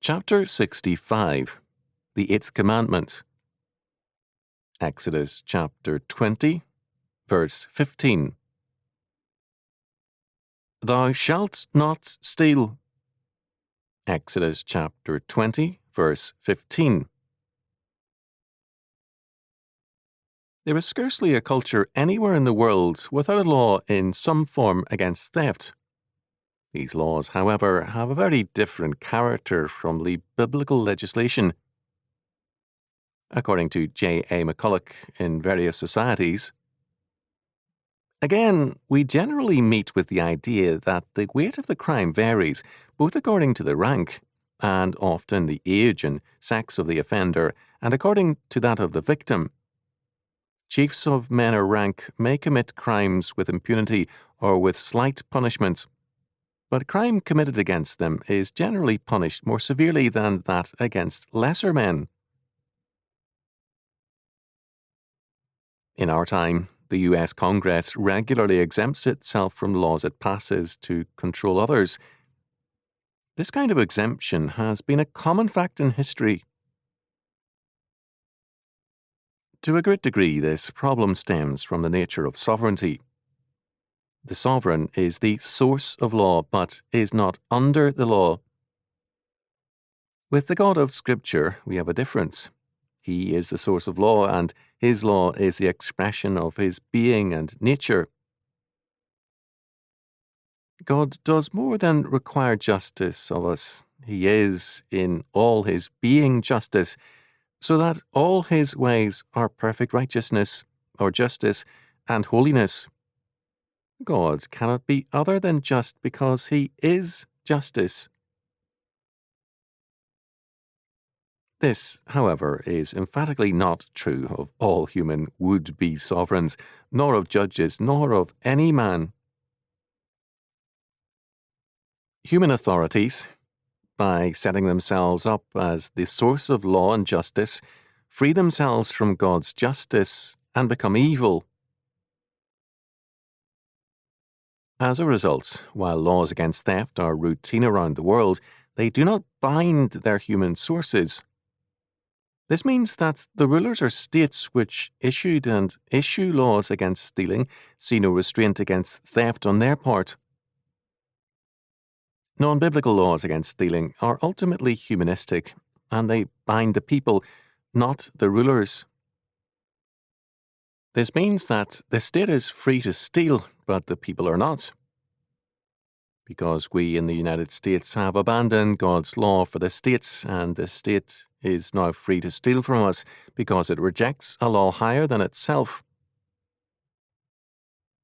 Chapter 65, the Eighth Commandment. Exodus chapter 20, verse 15. Thou shalt not steal. Exodus chapter 20, verse 15. There is scarcely a culture anywhere in the world without a law in some form against theft. These laws, however, have a very different character from the biblical legislation. According to J.A. McCulloch in Various Societies, again, we generally meet with the idea that the weight of the crime varies both according to the rank and often the age and sex of the offender and according to that of the victim. Chiefs of men of rank may commit crimes with impunity or with slight punishment, but crime committed against them is generally punished more severely than that against lesser men. In our time, the U.S. Congress regularly exempts itself from laws it passes to control others. This kind of exemption has been a common fact in history. To a great degree, this problem stems from the nature of sovereignty. The sovereign is the source of law, but is not under the law. With the God of Scripture, we have a difference. He is the source of law, and his law is the expression of his being and nature. God does more than require justice of us. He is, in all his being, justice, so that all his ways are perfect righteousness, or justice, and holiness. God cannot be other than just because he is justice. This, however, is emphatically not true of all human would-be sovereigns, nor of judges, nor of any man. Human authorities, by setting themselves up as the source of law and justice, free themselves from God's justice and become evil. As a result, while laws against theft are routine around the world, they do not bind their human sources. This means that the rulers or states which issued and issue laws against stealing see no restraint against theft on their part. Non-biblical laws against stealing are ultimately humanistic, and they bind the people, not the rulers. This means that the state is free to steal, but the people are not. Because we in the United States have abandoned God's law for the states, and the state is now free to steal from us because it rejects a law higher than itself.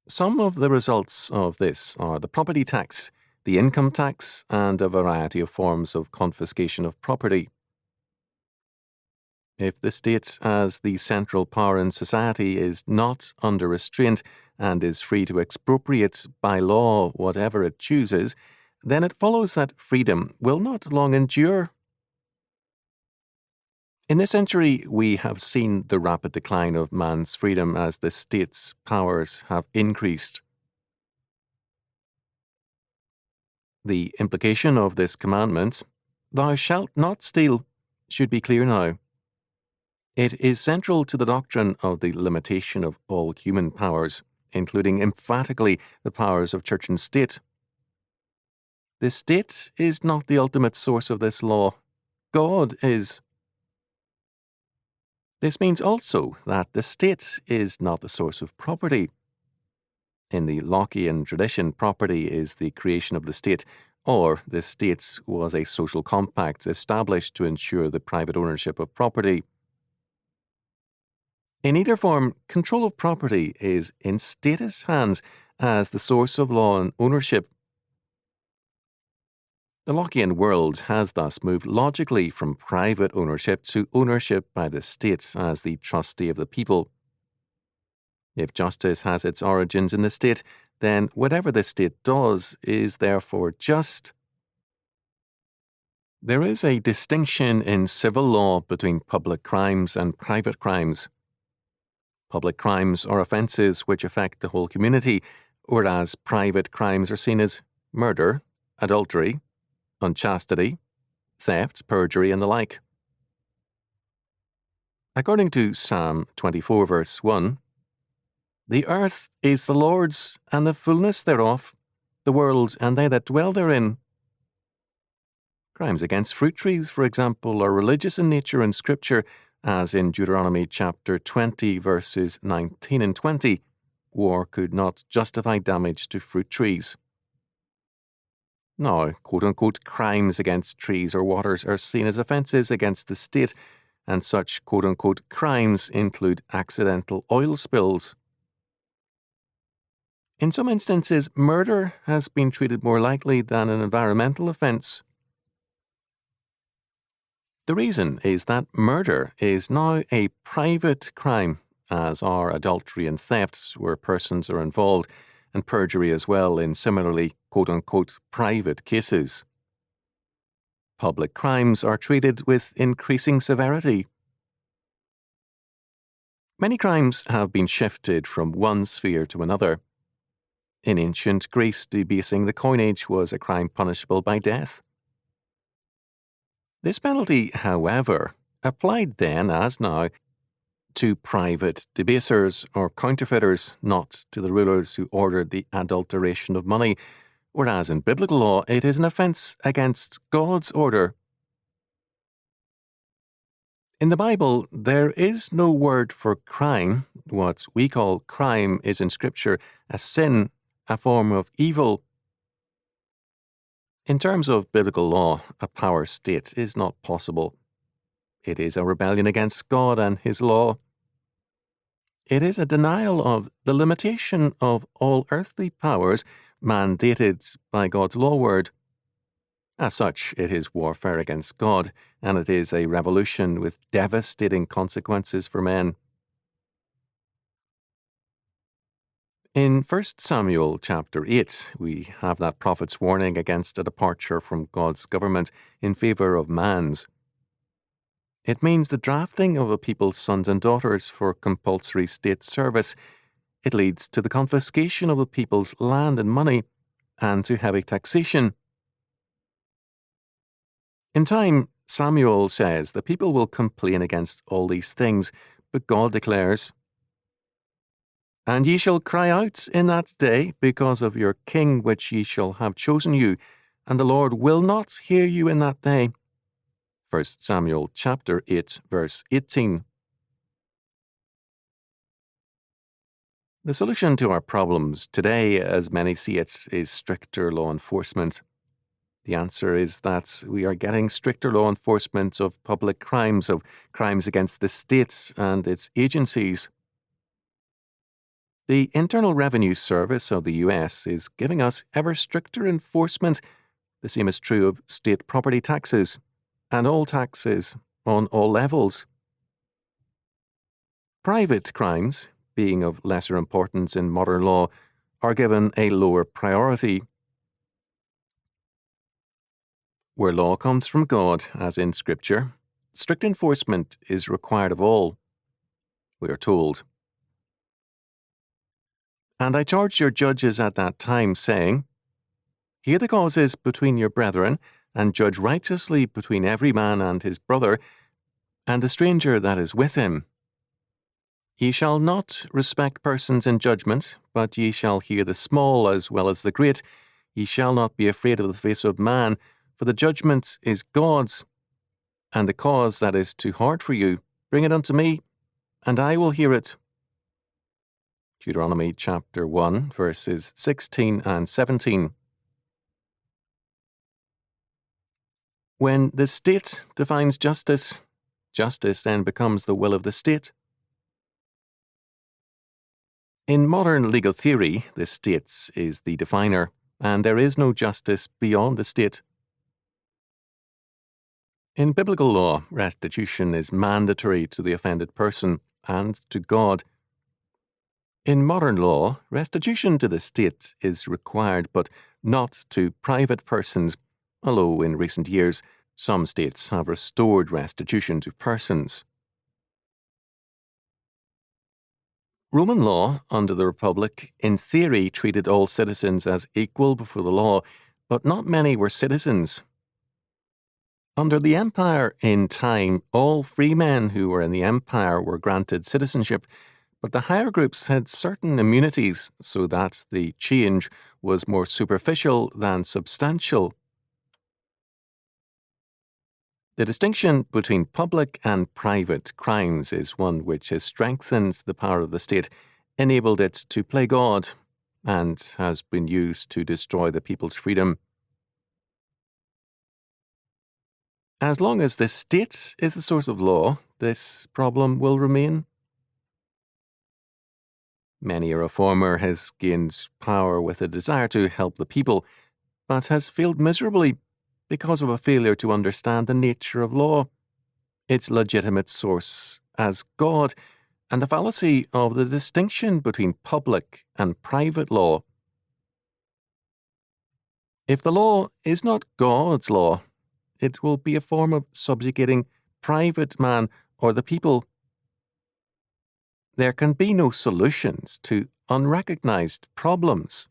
Some of the results of this are the property tax, the income tax, and a variety of forms of confiscation of property. If the state, as the central power in society, is not under restraint and is free to expropriate by law whatever it chooses, then it follows that freedom will not long endure. In this century, we have seen the rapid decline of man's freedom as the state's powers have increased. The implication of this commandment, "Thou shalt not steal," should be clear now. It is central to the doctrine of the limitation of all human powers, including emphatically the powers of church and state. The state is not the ultimate source of this law. God is. This means also that the state is not the source of property. In the Lockean tradition, property is the creation of the state, or the state was a social compact established to ensure the private ownership of property. In either form, control of property is in status hands as the source of law and ownership. The Lockean world has thus moved logically from private ownership to ownership by the state as the trustee of the people. If justice has its origins in the state, then whatever the state does is therefore just. There is a distinction in civil law between public crimes and private crimes. Public crimes are offences which affect the whole community, whereas private crimes are seen as murder, adultery, unchastity, theft, perjury, and the like. According to Psalm 24, verse 1, "The earth is the Lord's, and the fullness thereof, the world and they that dwell therein." Crimes against fruit trees, for example, are religious in nature in Scripture, as in Deuteronomy chapter 20, verses 19 and 20. War could not justify damage to fruit trees. Now, quote-unquote crimes against trees or waters are seen as offences against the state, and such quote-unquote crimes include accidental oil spills. In some instances, murder has been treated more lightly than an environmental offence. The reason is that murder is now a private crime, as are adultery and thefts where persons are involved, and perjury as well in similarly quote-unquote private cases. Public crimes are treated with increasing severity. Many crimes have been shifted from one sphere to another. In ancient Greece, debasing the coinage was a crime punishable by death. This penalty, however, applied then as now to private debasers or counterfeiters, not to the rulers who ordered the adulteration of money, whereas in biblical law it is an offence against God's order. In the Bible, there is no word for crime. What we call crime is in Scripture a sin, a form of evil. In terms of biblical law, a power state is not possible. It is a rebellion against God and His law. It is a denial of the limitation of all earthly powers mandated by God's law word. As such, it is warfare against God, and it is a revolution with devastating consequences for men. In 1 Samuel chapter 8, we have that prophet's warning against a departure from God's government in favour of man's. It means the drafting of a people's sons and daughters for compulsory state service. It leads to the confiscation of the people's land and money, and to heavy taxation. In time, Samuel says the people will complain against all these things, but God declares, "And ye shall cry out in that day because of your king which ye shall have chosen you, and the Lord will not hear you in that day." 1 Samuel chapter 8, verse 18. The solution to our problems today, as many see it, is stricter law enforcement. The answer is that we are getting stricter law enforcement of public crimes, of crimes against the state and its agencies. The Internal Revenue Service of the US is giving us ever stricter enforcement. The same is true of state property taxes and all taxes on all levels. Private crimes, being of lesser importance in modern law, are given a lower priority. Where law comes from God, as in Scripture, strict enforcement is required of all, we are told. "And I charged your judges at that time, saying, Hear the causes between your brethren, and judge righteously between every man and his brother, and the stranger that is with him. Ye shall not respect persons in judgment, but ye shall hear the small as well as the great. Ye shall not be afraid of the face of man, for the judgment is God's. And the cause that is too hard for you, bring it unto me, and I will hear it." Deuteronomy chapter 1, verses 16 and 17. When the state defines justice, justice then becomes the will of the state. In modern legal theory, the state is the definer, and there is no justice beyond the state. In biblical law, restitution is mandatory to the offended person and to God. In modern law, restitution to the state is required, but not to private persons, although in recent years some states have restored restitution to persons. Roman law under the Republic, in theory, treated all citizens as equal before the law, but not many were citizens. Under the empire in time, all free men who were in the empire were granted citizenship, but the higher groups had certain immunities so that the change was more superficial than substantial. The distinction between public and private crimes is one which has strengthened the power of the state, enabled it to play God, and has been used to destroy the people's freedom. As long as the state is the source of law, this problem will remain. Many a reformer has gained power with a desire to help the people, but has failed miserably because of a failure to understand the nature of law, its legitimate source as God, and the fallacy of the distinction between public and private law. If the law is not God's law, it will be a form of subjugating private man or the people. There can be no solutions to unrecognized problems.